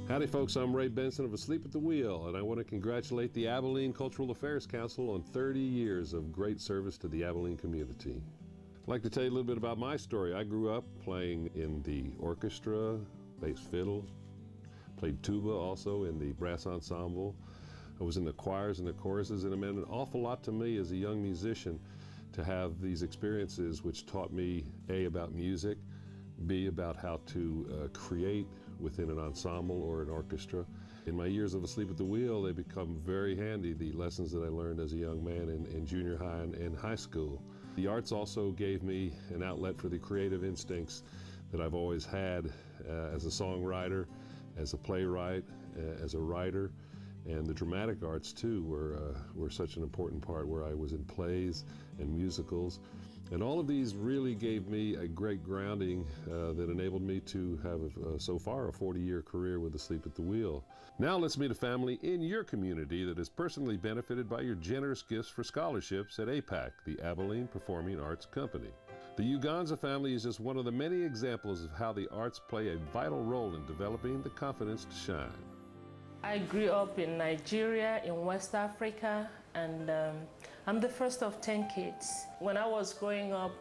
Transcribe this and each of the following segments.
Howdy folks, I'm Ray Benson of Asleep at the Wheel, and I want to congratulate the Abilene Cultural Affairs Council on 30 years of great service to the Abilene community. I'd like to tell you a little bit about my story. I grew up playing in the orchestra, bass fiddle, played tuba also in the brass ensemble. I was in the choirs and the choruses, and it meant an awful lot to me as a young musician to have these experiences which taught me A, about music, B, about how to create within an ensemble or an orchestra. In my years of Asleep at the Wheel, they become very handy, the lessons that I learned as a young man in junior high and high school. The arts also gave me an outlet for the creative instincts that I've always had as a songwriter, as a playwright, as a writer. And the dramatic arts too were such an important part, where I was in plays and musicals. And all of these really gave me a great grounding that enabled me to have so far a 40-year career with Asleep at the Wheel. Now let's meet a family in your community that has personally benefited by your generous gifts for scholarships at APAC, the Abilene Performing Arts Company. The Uganza family is just one of the many examples of how the arts play a vital role in developing the confidence to shine. I grew up in Nigeria, in West Africa, and I'm the first of 10 kids. When I was growing up,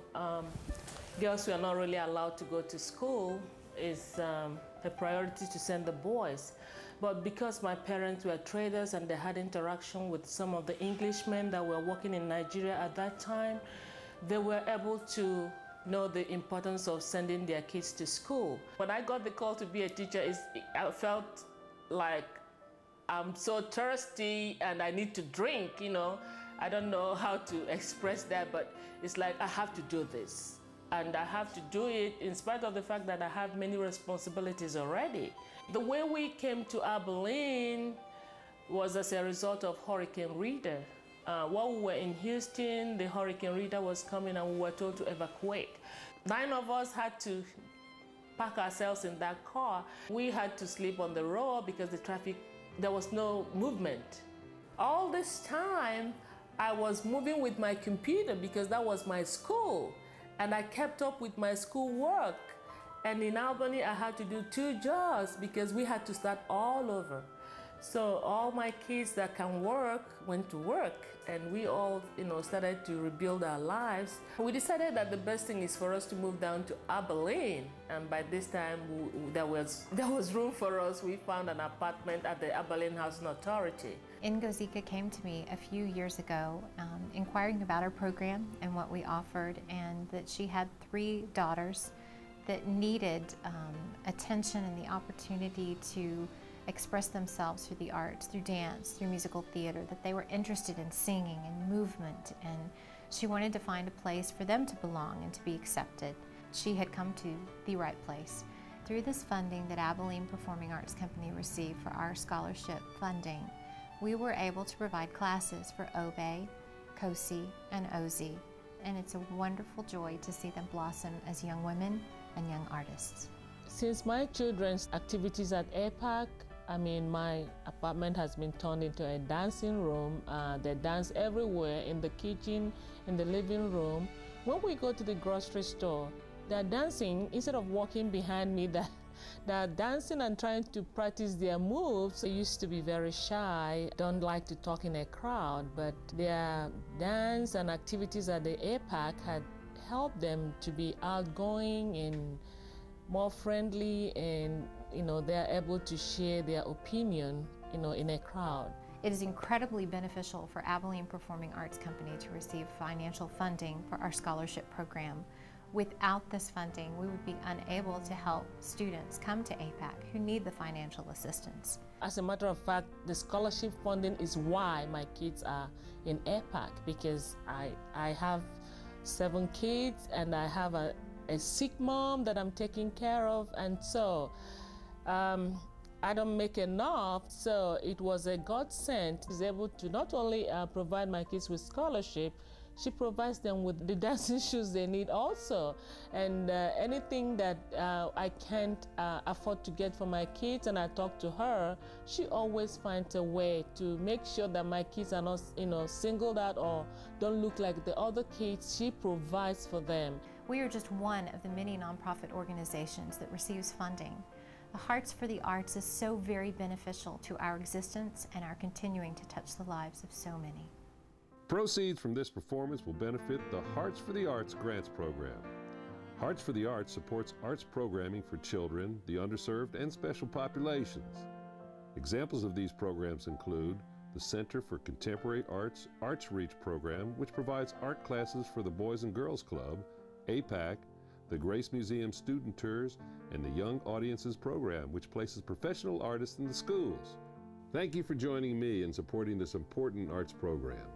girls were not really allowed to go to school. It's a priority to send the boys. But because my parents were traders and they had interaction with some of the Englishmen that were working in Nigeria at that time, they were able to know the importance of sending their kids to school. When I got the call to be a teacher, I felt like I'm so thirsty and I need to drink, you know. I don't know how to express that, but it's like I have to do this. And I have to do it in spite of the fact that I have many responsibilities already. The way we came to Abilene was as a result of Hurricane Rita. While we were in Houston, the Hurricane Rita was coming and we were told to evacuate. 9 of us had to pack ourselves in that car. We had to sleep on the road because there was no movement. All this time, I was moving with my computer because that was my school. And I kept up with my school work. And in Albany, I had to do 2 jobs because we had to start all over. So all my kids that can work went to work, and we all, started to rebuild our lives. We decided that the best thing is for us to move down to Abilene, and by this time there was room for us. We found an apartment at the Abilene Housing Authority. Ngozika came to me a few years ago inquiring about our program and what we offered, and that she had 3 daughters that needed attention and the opportunity to express themselves through the arts, through dance, through musical theater, that they were interested in singing and movement, and she wanted to find a place for them to belong and to be accepted. She had come to the right place. Through this funding that Abilene Performing Arts Company received for our scholarship funding, we were able to provide classes for Obe, Kosi, and Ozi, and it's a wonderful joy to see them blossom as young women and young artists. Since my children's activities at APAC, my apartment has been turned into a dancing room. They dance everywhere, in the kitchen, in the living room. When we go to the grocery store, they're dancing. Instead of walking behind me, they're dancing and trying to practice their moves. They used to be very shy, don't like to talk in a crowd, but their dance and activities at the APAC had helped them to be outgoing and more friendly, and they're able to share their opinion in a crowd. It is incredibly beneficial for Abilene Performing Arts Company to receive financial funding for our scholarship program. Without this funding, we would be unable to help students come to APAC who need the financial assistance. As a matter of fact, the scholarship funding is why my kids are in APAC, because I have 7 kids and I have a sick mom that I'm taking care of, and so I don't make enough, so it was a godsend. She's able to not only provide my kids with scholarship, she provides them with the dancing shoes they need also. And anything that I can't afford to get for my kids, and I talk to her, she always finds a way to make sure that my kids are not singled out or don't look like the other kids. She provides for them. We are just one of the many nonprofit organizations that receives funding The Hearts for the Arts is so very beneficial to our existence and our continuing to touch the lives of so many. Proceeds from this performance will benefit the Hearts for the Arts Grants Program. Hearts for the Arts supports arts programming for children, the underserved, and special populations. Examples of these programs include the Center for Contemporary Arts Arts Reach program, which provides art classes for the Boys and Girls Club, APAC, the Grace Museum Student Tours, and the Young Audiences program, which places professional artists in the schools. Thank you for joining me in supporting this important arts program.